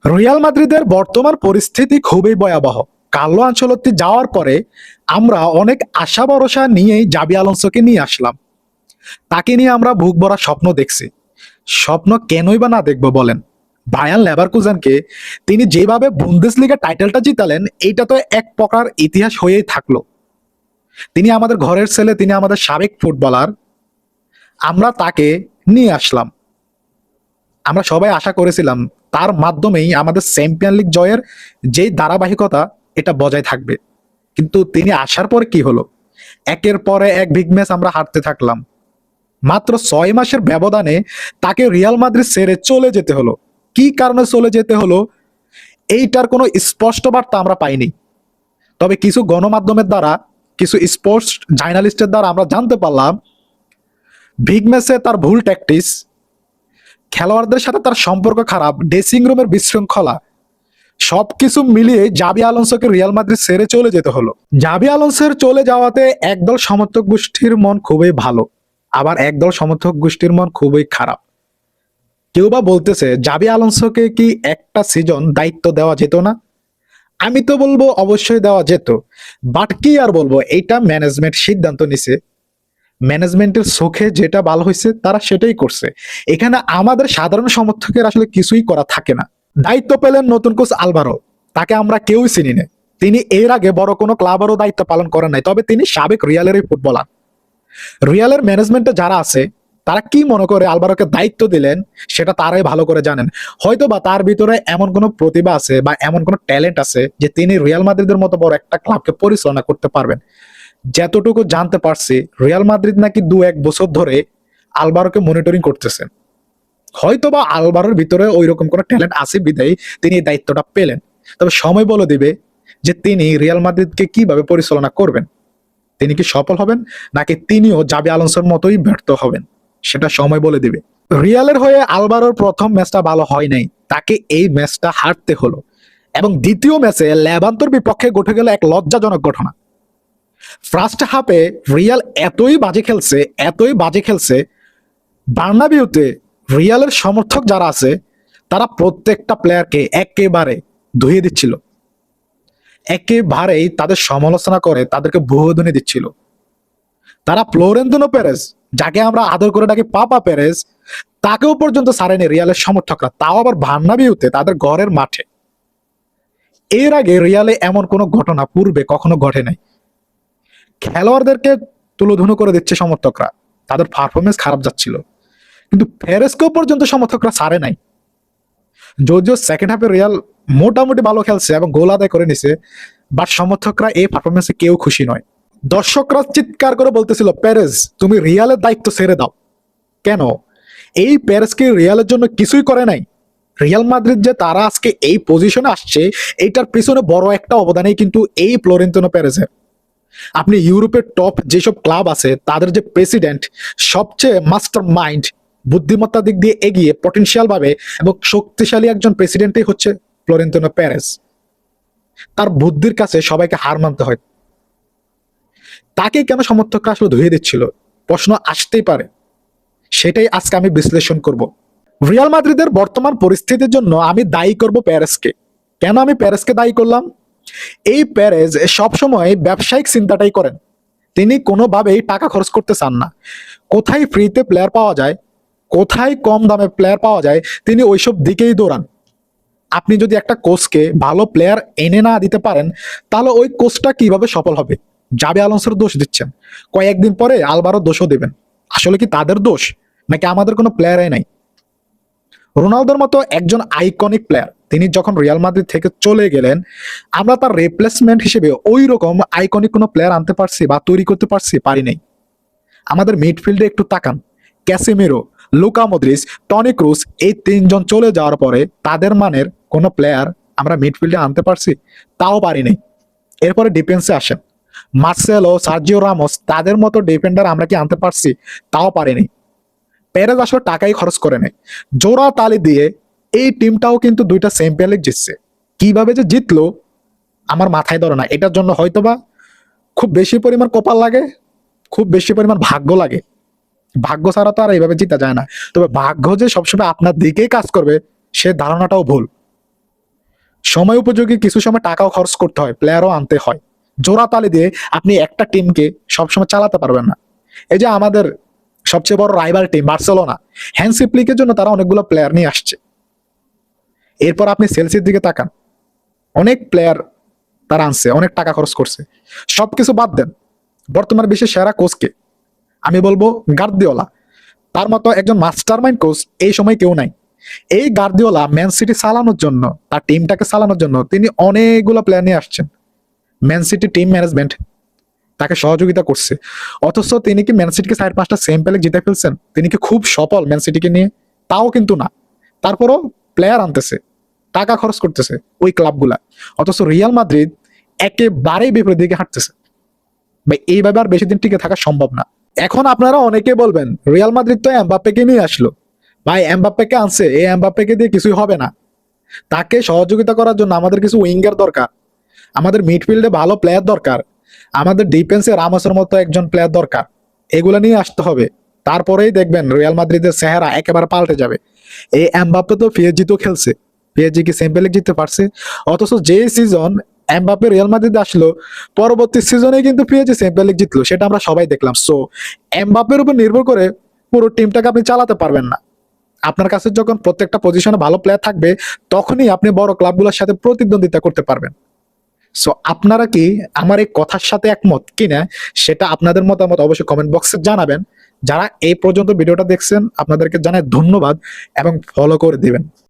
Real মাদ্রিদের বর্তমান পরিস্থিতি খুবই ভয়াবহ। কার্লো আনচেলত্তি যাওয়ার পরে আমরা অনেক আশা ভরসা নিয়েই জাবি আলোনসোকে নিয়ে আসলাম। তাকে নিয়ে আমরা বুক ভরা স্বপ্ন দেখছি। স্বপ্ন কেনই বা না দেখবো বলেন? বায়ার্ন লেভারকুজেনকে তিনি যেভাবে বুন্দেসলিগা টাইটেলটা জিতালেন, এইটা তো এক প্রকার ইতিহাস হয়েই থাকলো। তিনি আমাদের ঘরের ছেলে, তিনি আমাদের সাবেক ফুটবলার। আমরা তাকে নিয়ে আসলাম। আমরা সবাই আশা করেছিলাম তার মাধ্যমেই আমাদের চ্যাম্পিয়ন লিগ জয়ের যেই ধারাবাহিকতা, এটা বজায় থাকবে। কিন্তু তিনি আসার পরে কি হলো? একের পরে এক বিগ ম্যাচ আমরা হারতে থাকলাম। মাত্র 6 মাসের ব্যবধানে তাকে রিয়াল মাদ্রিদ ছেড়ে চলে যেতে হলো। কি কারণে চলে যেতে হলো, এইটার কোনো স্পষ্ট বার্তা আমরা পাইনি। তবে কিছু গণমাধ্যমের দ্বারা, কিছু স্পোর্টস জার্নালিস্টের দ্বারা আমরা জানতে পারলাম বিগ ম্যাচে তার ভুল ট্যাকটিক্স, খেলোয়াড়দের সাথে তার সম্পর্ক খারাপ, ড্রেসিং রুমের বিশৃঙ্খলা, সবকিছু মিলিয়ে জাবি আলোনসোকে রিয়াল মাদ্রিদ ছেড়ে চলে যেতে হলো। জাবি আলোনসোর চলে যাওয়াতে একদল সমর্থক গোষ্ঠীর মন খুবই ভালো, আবার একদল সমর্থক গোষ্ঠীর মন খুবই খারাপ। কেউ বা বলতেছে জাবি আলোনসোকে কি একটা সিজন দায়িত্ব দেওয়া যেত না? আমি তো বলবো অবশ্যই দেওয়া যেত। বাট কি আর বলবো, এইটা ম্যানেজমেন্ট সিদ্ধান্ত নিছে। ম্যানেজমেন্টের চোখে যেটা ভালো হয়েছে তারা সেটাই করছে। এখানে আমাদের সাধারণ সমর্থকের আসলে কিছুই করা থাকে না। দায়িত্ব পেলেন নতুন কোচ আলভারো। তাকে আমরা কেউই চিনি না। তিনি এর আগে বড় কোনো ক্লাবেরও দায়িত্ব পালন করেন নাই, তবে তিনি সাবেক রিয়ালেরই ফুটবলার। রিয়ালের ম্যানেজমেন্টে যারা আছে তারা কি মনে করে আলভারোকে দায়িত্ব দিলেন, সেটা তারাই ভালো করে জানেন। হয়তো বা তার ভিতরে এমন কোনো প্রতিভা আছে বা এমন কোনো ট্যালেন্ট আছে যে তিনি রিয়াল মাদ্রিদের মতো বড় একটা ক্লাবকে পরিচালনা করতে পারবেন। যতটুকু জানতে পারছি, রিয়াল মাদ্রিদ নাকি 2-1 বছর ধরে আলভারোকে মনিটরিং করতেছেন। হয়তোবা আলভারোর ভিতরে ওই রকম কোনো ট্যালেন্ট আছে বিধায় তিনি এই দায়িত্বটা পেলেন। তবে সময় বলে দিবে যে তিনি রিয়াল মাদ্রিদকে কিভাবে পরিচালনা করবেন। তিনি কি সফল হবেন, নাকি তিনিও জাবি আলোনসোর মতোই ব্যর্থ হবেন, সেটা সময় বলে দিবে। রিয়ালের হয়ে আলভারোর প্রথম ম্যাচটা ভালো হয় নাই, তাকে এই ম্যাচটা হারতে হলো। এবং দ্বিতীয় ম্যাচে লেভান্তের বিপক্ষে ঘটে গেল এক লজ্জাজনক ঘটনা। ফার্স্ট হাফে রিয়াল এতই বাজে খেলছে, এতই বাজে খেলছে, বার্নাবিউতে রিয়ালের সমর্থক যারা আছে তারা প্রত্যেকটা প্লেয়ারকে একেবারে ধুয়ে দিচ্ছিল। একেবারেই তাদের সমালোচনা করে তাদেরকে ভুয়ো দিচ্ছিল। তারা ফ্লোরেন্তিনো পেরেজ, যাকে আমরা আদর করে ডাকি পাপা পেরেজ, তাকেও পর্যন্ত ছাড়েনি রিয়ালের সমর্থকরা, তাও আবার বার্নাবিউতে, তাদের ঘরের মাঠে। এর আগে রিয়ালে এমন কোনো ঘটনা পূর্বে কখনো ঘটে নাই। খেলোয়াড়দেরকে তুলোধুনো করে দিচ্ছে সমর্থকরা, তাদের পারফরমেন্স খারাপ যাচ্ছিল, কিন্তু পেরেজকেও পর্যন্ত সমর্থকরা ছাড়ে নাই। যদিও সেকেন্ড হাফে রিয়াল মোটামুটি ভালো খেলছে এবং গোল আদায় করে নিছে, বাট সমর্থকরা এই পারফরমেন্সে কেউ খুশি নয়। দর্শকরা চিৎকার করে বলতেছিল, পেরেজ তুমি রিয়ালের দায়িত্ব ছেড়ে দাও। কেন? এই পেরেজকে রিয়ালের জন্য কিছুই করে নাই। রিয়াল মাদ্রিদ যে তারা আজকে এই পজিশনে আসছে, এইটার পিছনে বড় একটা অবদানই কিন্তু এই ফ্লোরেন্তিনো পেরেজের। আপনি ইউরোপের টপ যেসব ক্লাব আছে তাদের যে প্রেসিডেন্ট, সবচেয়ে মাস্টার মাইন্ড, বুদ্ধিমত্তা দিক দিয়ে এগিয়ে পটেনশিয়াল ভাবে এবং শক্তিশালী একজন প্রেসিডেন্টই হচ্ছে ফ্লোরেন্তিনো পেরেজ। তার বুদ্ধির কাছে সবাইকে হার মানতে হয়। তাকে কেন সমর্থকরা আসলে ধুয়ে দিচ্ছিল, প্রশ্ন আসতেই পারে। সেটাই আজকে আমি বিশ্লেষণ করব। রিয়াল মাদ্রিদের বর্তমান পরিস্থিতির জন্য আমি দায়ী করব পেরেজকে। কেন আমি পেরেজকে দায়ী করলাম? এই পেরেজ সবসময় ব্যবসায়িক চিন্তাটাই করেন। তিনি কোনোভাবেই টাকা খরচ করতে চান না। কোথায় ফ্রিতে প্লেয়ার পাওয়া যায়, কোথায় কম দামে প্লেয়ার পাওয়া যায়, তিনি ওইসব দিকেই দৌড়ান। আপনি যদি একটা কোচকে ভালো প্লেয়ার এনে না দিতে পারেন, তাহলে ওই কোচটা কিভাবে সফল হবে? জাবি আলোনসোর দোষ দিচ্ছেন, কয়েকদিন পরে আলভারোর দোষও দেবেন। আসলে কি তাদের দোষ, নাকি আমাদের কোনো প্লেয়ারই নাই? রোনালদোর মতো একজন আইকনিক প্লেয়ার তিনি যখন রিয়াল মাদ্রিদ থেকে চলে গেলেন, আমরা তার রিপ্লেসমেন্ট হিসেবে ওই রকম আইকনিক কোনো প্লেয়ার আনতে পারছি বা তৈরি করতে পারছি? পারি নাই। আমাদের মিডফিল্ডে একটু তাকান, Casemiro, Luka Modric, Toni Kroos, এই তিনজন চলে যাওয়ার পরে তাদের মানের কোনো প্লেয়ার আমরা মিডফিল্ডে আনতে পারছি? তাও পারি নাই। এরপরে ডিফেন্সে আসেন, মার্সেলো, সার্জিও রামোস, তাদের মতো ডিফেন্ডার আমরা কি আনতে পারছি? তাও পারিনি। পেরেজ আসলে টাকাই খরচ করে নেই, জোড়া তালি দিয়ে এই টিমটাও কিন্তু 2টা চ্যাম্পিয়ন লিগ জিতছে। কিভাবে যে জিতলো আমার মাথায় ধরে না। এটার জন্য হয়তোবা খুব বেশি পরিমাণ কপাল লাগে, খুব বেশি পরিমাণ ভাগ্য লাগে। ভাগ্য ছাড়া তো আর এইভাবে জিতা যায় না। তবে ভাগ্য যে সবসময় আপনার দিকেই কাজ করবে, সে ধারণাটাও ভুল। সময় উপযোগী কিছু সময় টাকাও খরচ করতে হয়, প্লেয়ারও আনতে হয়। জোড়া তালি দিয়ে আপনি একটা টিমকে সবসময় চালাতে পারবেন না। এই যে আমাদের সবচেয়ে বড় রাইভাল টিম বার্সেলোনা, হ্যান্সি ফ্লিকের জন্য তারা অনেকগুলো প্লেয়ার নিয়ে আসছে। এরপর আপনি চেলসির দিকে তাকান, অনেক প্লেয়ার তারা আনছে, অনেক টাকা খরচ করছে। সবকিছু বাদ দেন, বর্তমান বিশ্বের সেরা কোচকে আমি বলবো গার্দিওলা। তার মতো একজন মাস্টার মাইন্ড কোচ এই সময় কেউ নাই। এই গার্দিওলা ম্যান সিটি চালানোর জন্য, তার টিমটাকে চালানোর জন্য তিনি অনেকগুলো প্লেয়ার নিয়ে আসছেন। ম্যান সিটি টিম ম্যানেজমেন্ট তাকে সহযোগিতা করছে। অথচ তিনি কি ম্যান সিটিকে 4-5টা চ্যাম্পিয়ন্স লিগ জিতে ফেলছেন? তিনি কি খুব সফল ম্যান সিটিকে নিয়ে? তাও কিন্তু না। তারপরও প্লেয়ার আনতেছে, টাকা খরচ করতেছে ওই ক্লাবগুলা। অথচ রিয়াল মাদ্রিদ একেবারেই বিপরীত দিকে হাঁটতেছে। ভাই এইভাবে আর বেশি দিন টিকে থাকা সম্ভব না। এখন আপনারা অনেকে বলবেন রিয়াল মাদ্রিদ তো এমবাপ্পেকে নিয়ে আসলো। ভাই এমবাপ্পেকে আনছে, এই এমবাপ্পেকে দিয়ে কিছুই হবে না। তাকে সহযোগিতা করার জন্য আমাদের কিছু উইঙ্গার দরকার, আমাদের মিডফিল্ডে ভালো প্লেয়ার দরকার, আমাদের ডিফেন্সে রামোসের মতো একজন প্লেয়ার দরকার। এগুলো নিয়ে আসতে হবে। তারপরেই দেখবেন রিয়াল মাদ্রিদের চেহারা একেবারে পাল্টে যাবে। এই এমবাপ্পে তো পিএসজি তো খেলছে, পিএসজি কি চ্যাম্পিয়ন্স লিগ জিততে পারছে? অথচ যে সিজন এমবাপ্পে রিয়াল মাদ্রিদে আসলো, পরবর্তী সিজনে কিন্তু পিএসজি চ্যাম্পিয়ন্স লিগ জিতলো, সেটা আমরা সবাই দেখলাম। সো এমবাপ্পের উপর নির্ভর করে পুরো টিমটাকে আপনি চালাতে পারবেন না। আপনার কাছে যখন প্রত্যেকটা পজিশনে ভালো প্লেয়ার থাকবে, তখনই আপনি বড় ক্লাবগুলোর সাথে প্রতিদ্বন্দ্বিতা করতে পারবেন। সো আপনারা কি আমার এই কথার সাথে একমত কিনা, সেটা আপনাদের মতামত অবশ্যই কমেন্ট বক্সে জানাবেন। যারা এই পর্যন্ত ভিডিওটা দেখছেন আপনাদেরকে জানাই ধন্যবাদ এবং ফলো করে দিবেন।